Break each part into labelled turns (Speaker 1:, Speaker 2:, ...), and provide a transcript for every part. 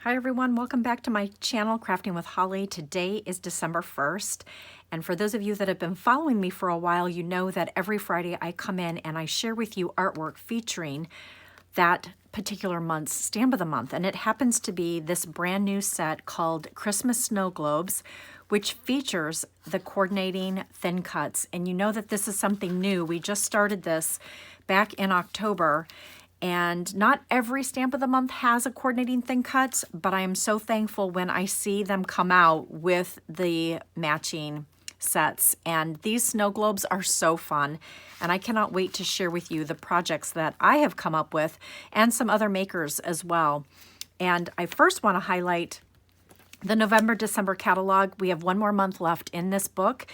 Speaker 1: Hi everyone, welcome back to my channel, Crafting with Holly. Today is December 1st, and for those of you that have been following me for a while, you know that every Friday I come in and I share with you artwork featuring that particular month's stamp of the month, and it happens to be this brand new set called Christmas Snow Globes, which features the coordinating thin cuts. And you know that this is something new. We just started this back in October, and not every stamp of the month has a coordinating thin cuts, but I am so thankful when I see them come out with the matching sets. And these snow globes are so fun, and I cannot wait to share with you the projects that I have come up with and some other makers as well. And I first want to highlight the November-December catalog. We have one more month left in this book,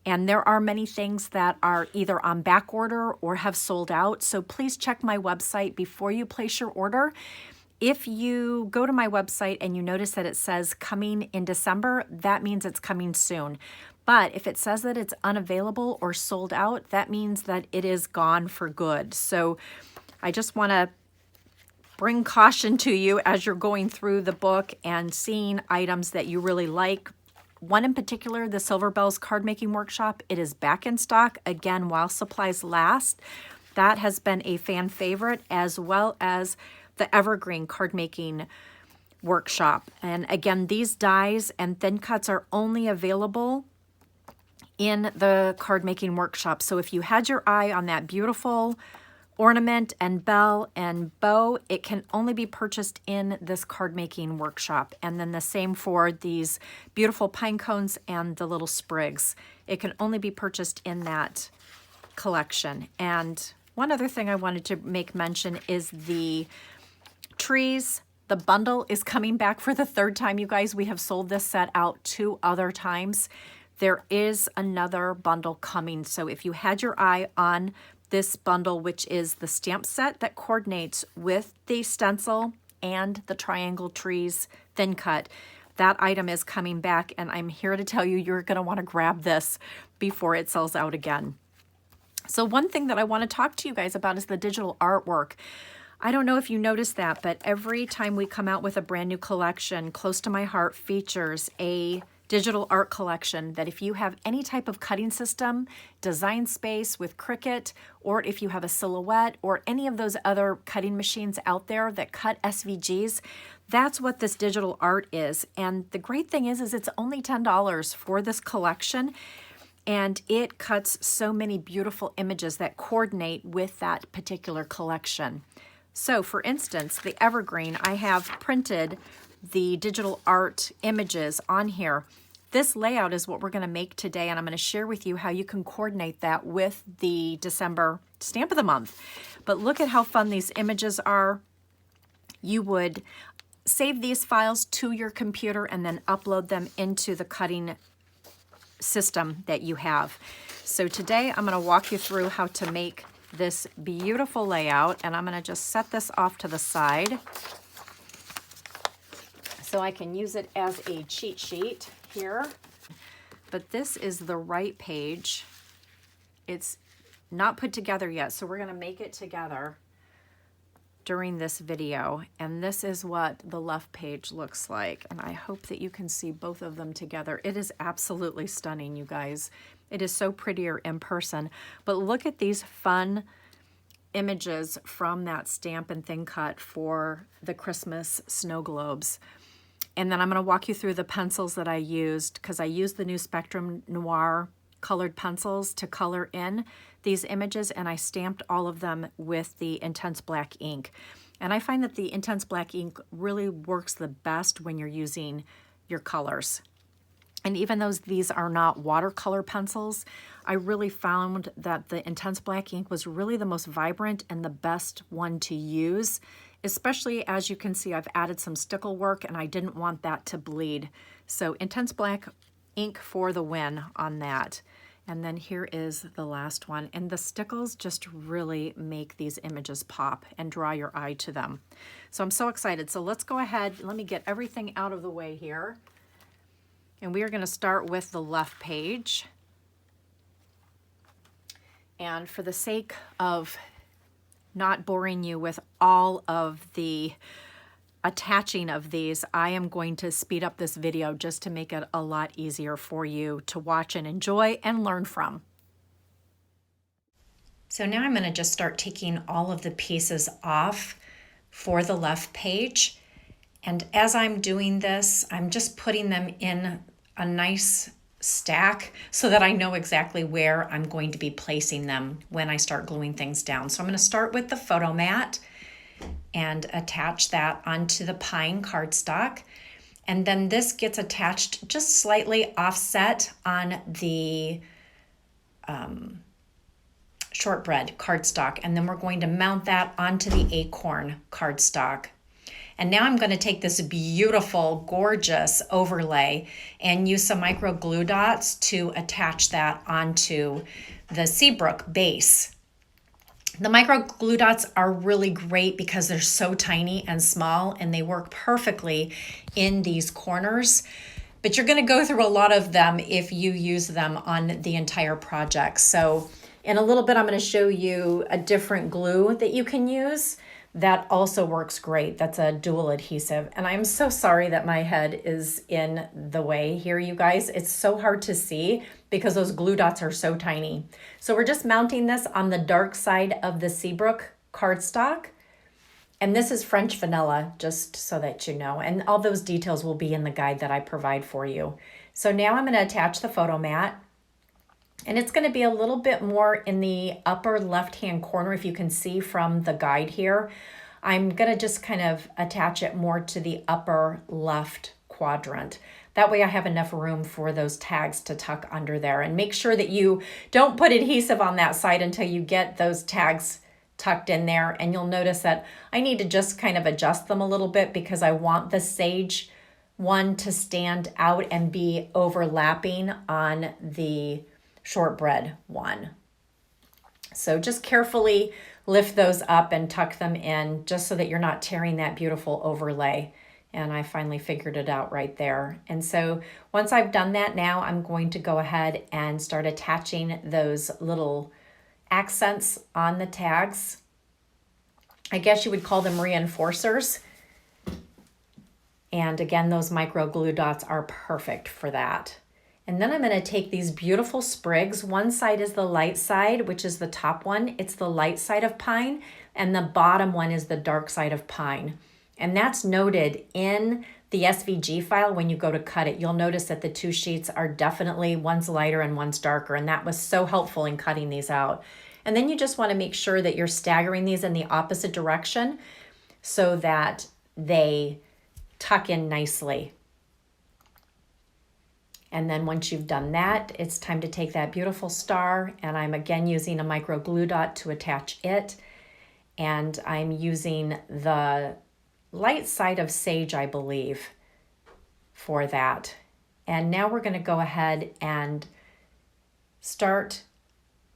Speaker 1: and there are many things that are either on back order or have sold out. So please check my website before you place your order. If you go to my website and you notice that it says coming in December, that means it's coming soon. But if it says that it's unavailable or sold out, that means that it is gone for good. So I just want to bring caution to you as you're going through the book and seeing items that you really like. One in particular, the Silver Bells card making workshop, it is back in stock again while supplies last. That has been a fan favorite, as well as the Evergreen card making workshop. And again, these dies and thin cuts are only available in the card making workshop. So if you had your eye on that beautiful ornament and bell and bow, it can only be purchased in this card making workshop. And then the same for these beautiful pine cones and the little sprigs. It can only be purchased in that collection. And one other thing I wanted to make mention is the trees. The bundle is coming back for the third time, you guys. We have sold this set out 2 other times. There is another bundle coming. So if you had your eye on this bundle, which is the stamp set that coordinates with the stencil and the triangle trees thin cut, that item is coming back, and I'm here to tell you you're going to want to grab this before it sells out again. So one thing that I want to talk to you guys about is the digital artwork. I don't know if you noticed that, but every time we come out with a brand new collection, Close to My Heart features a digital art collection that if you have any type of cutting system, design space with Cricut, or if you have a Silhouette or any of those other cutting machines out there that cut SVGs, that's what this digital art is. And the great thing is it's only $10 for this collection, and it cuts so many beautiful images that coordinate with that particular collection. So for instance, the Evergreen, I have printed the digital art images on here. This layout is what we're going to make today, and I'm going to share with you how you can coordinate that with the December stamp of the month. But look at how fun these images are. You would save these files to your computer and then upload them into the cutting system that you have. So today I'm going to walk you through how to make this beautiful layout, and I'm going to just set this off to the side so I can use it as a cheat sheet here. But this is the right page. It's not put together yet, so we're going to make it together during this video. And this is what the left page looks like, and I hope that you can see both of them together. It is absolutely stunning, you guys. It is so prettier in person. But look at these fun images from that stamp and thin cut for the Christmas snow globes. And then I'm going to walk you through the pencils that I used, because I used the new Spectrum Noir colored pencils to color in these images, and I stamped all of them with the Intense Black ink. And I find that the Intense Black ink really works the best when you're using your colors. And even though these are not watercolor pencils, I really found that the Intense Black ink was really the most vibrant and the best one to use, especially as you can see I've added some stickle work and I didn't want that to bleed. So Intense Black ink for the win on that. And then here is the last one. And the stickles just really make these images pop and draw your eye to them. So I'm so excited. So let's go ahead. Let me get everything out of the way here. And we are going to start with the left page. And for the sake of not boring you with all of the attaching of these, I am going to speed up this video just to make it a lot easier for you to watch and enjoy and learn from. So now I'm going to just start taking all of the pieces off for the left page. And as I'm doing this, I'm just putting them in a nice stack so that I know exactly where I'm going to be placing them when I start gluing things down. So I'm going to start with the photo mat and attach that onto the pine cardstock. And then this gets attached just slightly offset on the shortbread cardstock. And then we're going to mount that onto the acorn cardstock. And now I'm going to take this beautiful, gorgeous overlay and use some micro glue dots to attach that onto the Seabrook base. The micro glue dots are really great because they're so tiny and small and they work perfectly in these corners. But you're going to go through a lot of them if you use them on the entire project. So in a little bit, I'm going to show you a different glue that you can use that also works great. That's a dual adhesive. And I'm so sorry that my head is in the way here, you guys. It's so hard to see because those glue dots are so tiny. So we're just mounting this on the dark side of the Seabrook cardstock. And this is French vanilla, just so that you know. And all those details will be in the guide that I provide for you. So now I'm going to attach the photo mat. And it's going to be a little bit more in the upper left-hand corner, if you can see from the guide here. I'm going to just kind of attach it more to the upper left quadrant. That way I have enough room for those tags to tuck under there. And make sure that you don't put adhesive on that side until you get those tags tucked in there. And you'll notice that I need to just kind of adjust them a little bit because I want the sage one to stand out and be overlapping on the shortbread one. So just carefully lift those up and tuck them in just so that you're not tearing that beautiful overlay. And I finally figured it out right there. And so once I've done that, now I'm going to go ahead and start attaching those little accents on the tags. I guess you would call them reinforcers. And again, those micro glue dots are perfect for that. And then I'm going to take these beautiful sprigs. One side is the light side, which is the top one. It's the light side of pine. And the bottom one is the dark side of pine. And that's noted in the SVG file when you go to cut it. You'll notice that the two sheets are definitely, one's lighter and one's darker. And that was so helpful in cutting these out. And then you just want to make sure that you're staggering these in the opposite direction so that they tuck in nicely. And then once you've done that, it's time to take that beautiful star, and I'm again using a micro glue dot to attach it. And I'm using the light side of sage, I believe, for that. And now we're going to go ahead and start.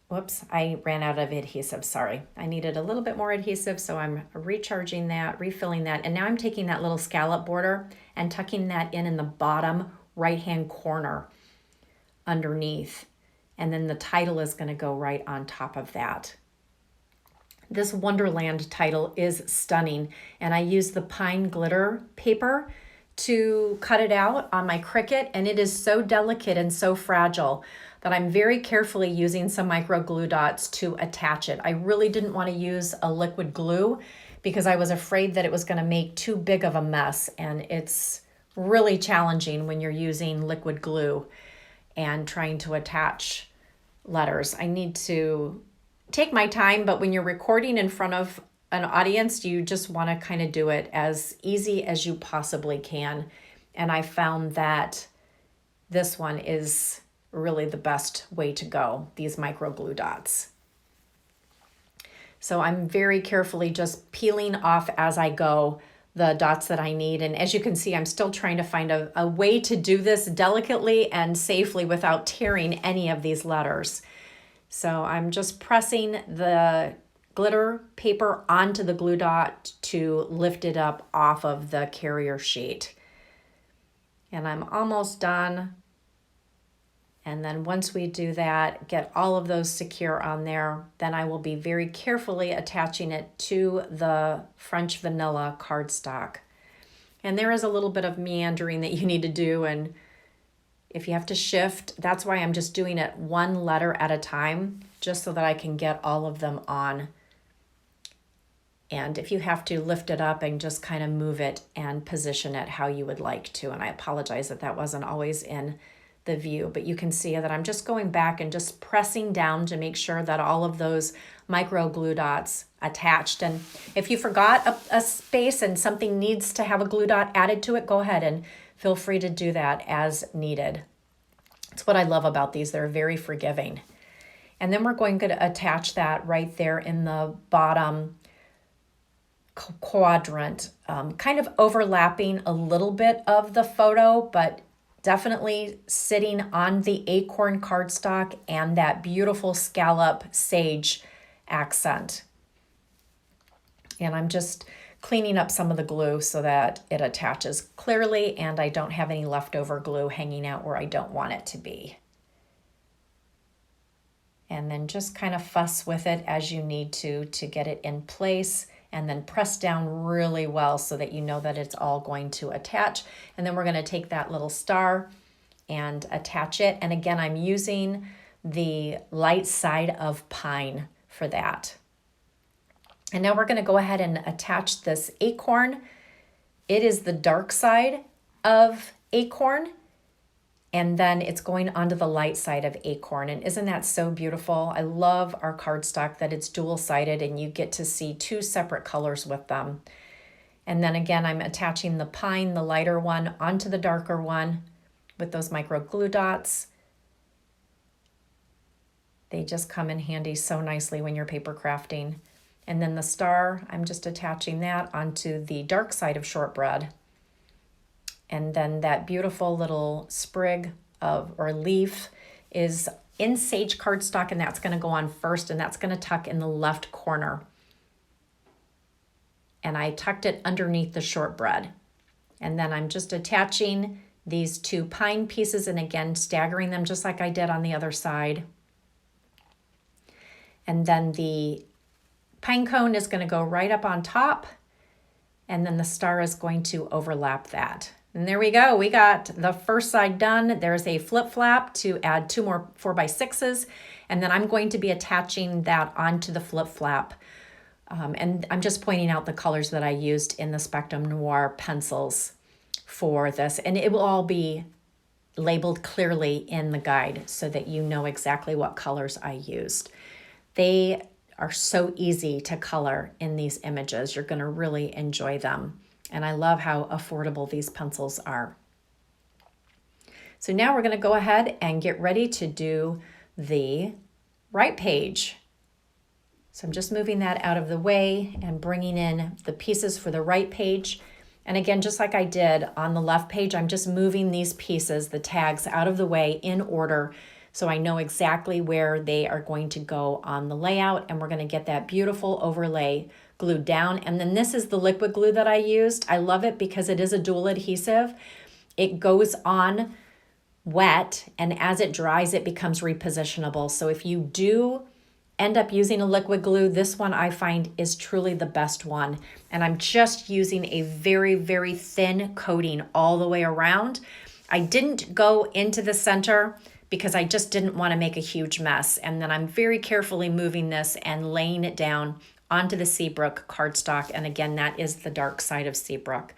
Speaker 1: Whoops, I ran out of adhesive, sorry. I needed a little bit more adhesive, so I'm recharging that, refilling that. And now I'm taking that little scallop border and tucking that in the bottom right-hand corner underneath. And then the title is going to go right on top of that. This Wonderland title is stunning. And I used the pine glitter paper to cut it out on my Cricut. And it is so delicate and so fragile that I'm very carefully using some micro glue dots to attach it. I really didn't want to use a liquid glue because I was afraid that it was going to make too big of a mess. And it's really challenging when you're using liquid glue and trying to attach letters. I need to take my time, but when you're recording in front of an audience, you just want to kind of do it as easy as you possibly can. And I found that this one is really the best way to go, these micro glue dots. So I'm very carefully just peeling off as I go the dots that I need. And as you can see, I'm still trying to find a way to do this delicately and safely without tearing any of these letters. So I'm just pressing the glitter paper onto the glue dot to lift it up off of the carrier sheet. And I'm almost done. And then once we do that, get all of those secure on there, then I will be very carefully attaching it to the French vanilla cardstock. And there is a little bit of meandering that you need to do, and if you have to shift, that's why I'm just doing it one letter at a time, just so that I can get all of them on. And if you have to, lift it up and just kind of move it and position it how you would like to. And I apologize that that wasn't always in the view, but you can see that I'm just going back and just pressing down to make sure that all of those micro glue dots attached. And if you forgot a space and something needs to have a glue dot added to it, go ahead and feel free to do that as needed. That's what I love about these. They're very forgiving. And then we're going to attach that right there in the bottom quadrant, kind of overlapping a little bit of the photo, but definitely sitting on the acorn cardstock and that beautiful scallop sage accent. And I'm just cleaning up some of the glue so that it attaches clearly and I don't have any leftover glue hanging out where I don't want it to be. And then just kind of fuss with it as you need to get it in place, and then press down really well so that you know that it's all going to attach. And then we're going to take that little star and attach it. And again, I'm using the light side of pine for that. And now we're going to go ahead and attach this acorn. It is the dark side of acorn, and then it's going onto the light side of acorn. And isn't that so beautiful? I love our cardstock that it's dual-sided and you get to see two separate colors with them. And then again, I'm attaching the pine, the lighter one, onto the darker one with those micro glue dots. They just come in handy so nicely when you're paper crafting. And then the star, I'm just attaching that onto the dark side of Shortbread. And then that beautiful little sprig or leaf is in sage cardstock, and that's going to go on first, and that's going to tuck in the left corner. And I tucked it underneath the Shortbread. And then I'm just attaching these two pine pieces, and again, staggering them just like I did on the other side. And then the pine cone is going to go right up on top, and then the star is going to overlap that. And there we go. We got the first side done. There's a flip flap to add 2 more 4x6s. And then I'm going to be attaching that onto the flip flap. And I'm just pointing out the colors that I used in the Spectrum Noir pencils for this. And it will all be labeled clearly in the guide so that you know exactly what colors I used. They are so easy to color in these images. You're going to really enjoy them. And I love how affordable these pencils are. So now we're going to go ahead and get ready to do the right page. So I'm just moving that out of the way and bringing in the pieces for the right page. And again, just like I did on the left page, I'm just moving these pieces, the tags, out of the way in order so I know exactly where they are going to go on the layout. And we're going to get that beautiful overlay glued down. And then this is the liquid glue that I used. I love it because it is a dual adhesive. It goes on wet, and as it dries, it becomes repositionable. So if you do end up using a liquid glue, this one I find is truly the best one. And I'm just using a very, very thin coating all the way around. I didn't go into the center because I just didn't want to make a huge mess. And then I'm very carefully moving this and laying it down onto the Seabrook cardstock. And again, that is the dark side of Seabrook.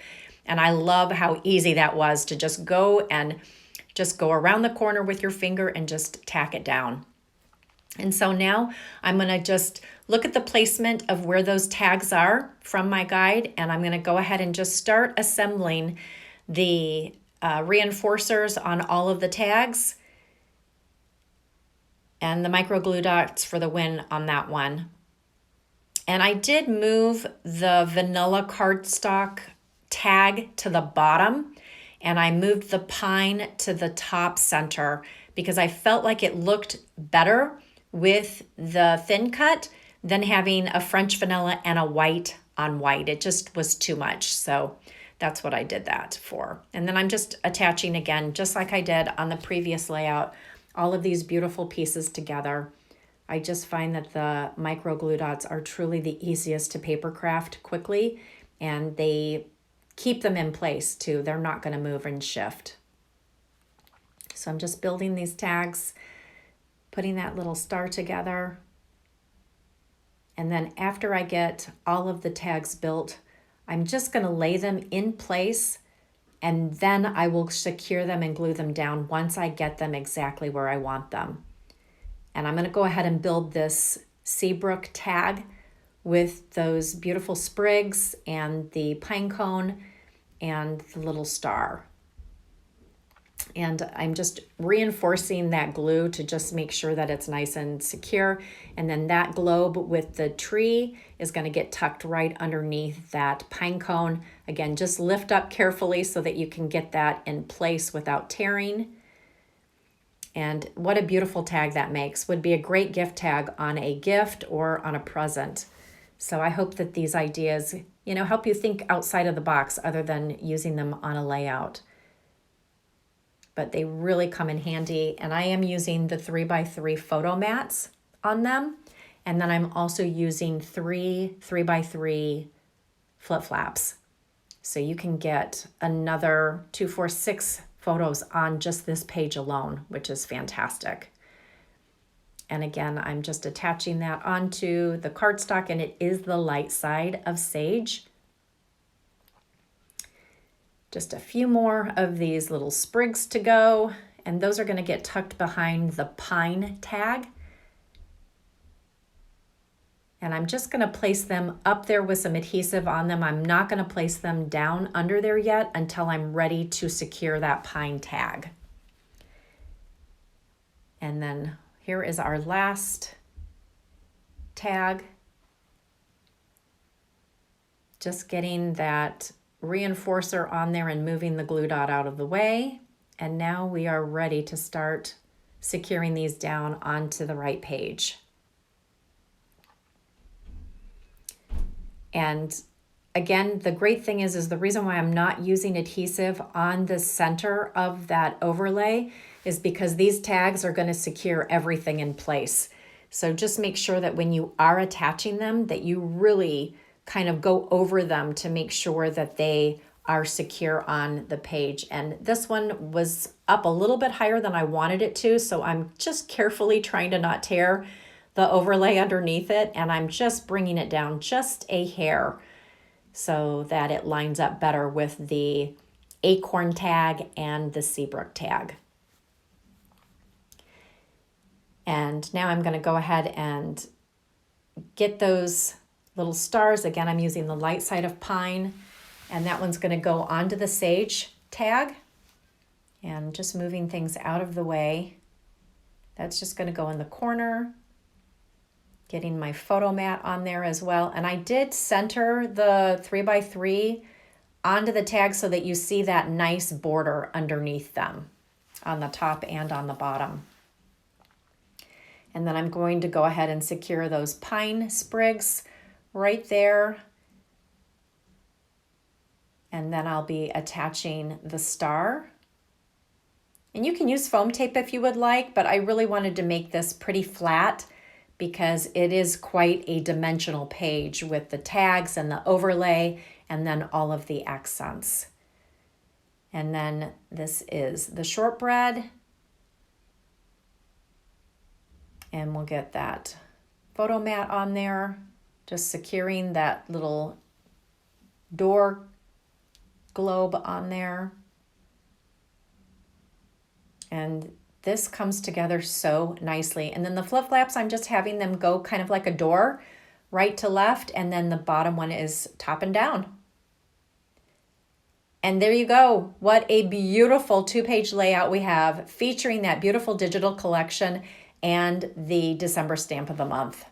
Speaker 1: And I love how easy that was to just go around the corner with your finger and just tack it down. And so now I'm going to just look at the placement of where those tags are from my guide. And I'm going to go ahead and just start assembling the reinforcers on all of the tags and the micro glue dots for the win on that one. And I did move the vanilla cardstock tag to the bottom, and I moved the pine to the top center because I felt like it looked better with the thin cut than having a French vanilla and a white on white. It just was too much. So that's what I did that for. And then I'm just attaching again, just like I did on the previous layout, all of these beautiful pieces together. I just find that the micro glue dots are truly the easiest to paper craft quickly, and they keep them in place too. They're not going to move and shift. So I'm just building these tags, putting that little star together. And then after I get all of the tags built, I'm just going to lay them in place, and then I will secure them and glue them down once I get them exactly where I want them. And I'm going to go ahead and build this Seabrook tag with those beautiful sprigs and the pine cone and the little star. And I'm just reinforcing that glue to just make sure that it's nice and secure. And then that globe with the tree is going to get tucked right underneath that pine cone. Again, just lift up carefully so that you can get that in place without tearing. And what a beautiful tag that makes. Would be a great gift tag on a gift or on a present. So I hope that these ideas, help you think outside of the box other than using them on a layout. But they really come in handy. And I am using the 3x3 photo mats on them. And then I'm also using 3x3 flip flaps. So you can get another 2, 4, 6 photos on just this page alone, which is fantastic. And again, I'm just attaching that onto the cardstock, and it is the light side of sage. Just a few more of these little sprigs to go, and those are going to get tucked behind the pine tag. And I'm just going to place them up there with some adhesive on them. I'm not going to place them down under there yet until I'm ready to secure that pine tag. And then here is our last tag. Just getting that reinforcer on there and moving the glue dot out of the way. And now we are ready to start securing these down onto the right page. And again, the great thing is the reason why I'm not using adhesive on the center of that overlay is because these tags are going to secure everything in place. So just make sure that when you are attaching them, that you really kind of go over them to make sure that they are secure on the page. And this one was up a little bit higher than I wanted it to, so I'm just carefully trying to not tear the overlay underneath it, and I'm just bringing it down just a hair so that it lines up better with the acorn tag and the Seabrook tag. And now I'm going to go ahead and get those little stars. Again, I'm using the light side of pine, and that one's going to go onto the sage tag. And just moving things out of the way. That's just going to go in the corner. Getting my photo mat on there as well. And I did center the 3x3 onto the tag so that you see that nice border underneath them on the top and on the bottom. And then I'm going to go ahead and secure those pine sprigs right there. And then I'll be attaching the star. And you can use foam tape if you would like, but I really wanted to make this pretty flat because it is quite a dimensional page with the tags and the overlay and then all of the accents. And then this is the shortbread. And we'll get that photo mat on there, just securing that little door globe on there. And this comes together so nicely. And then the flip flaps, I'm just having them go kind of like a door, right to left, and then the bottom one is top and down. And there you go. What a beautiful 2-page layout we have featuring that beautiful digital collection and the December stamp of the month.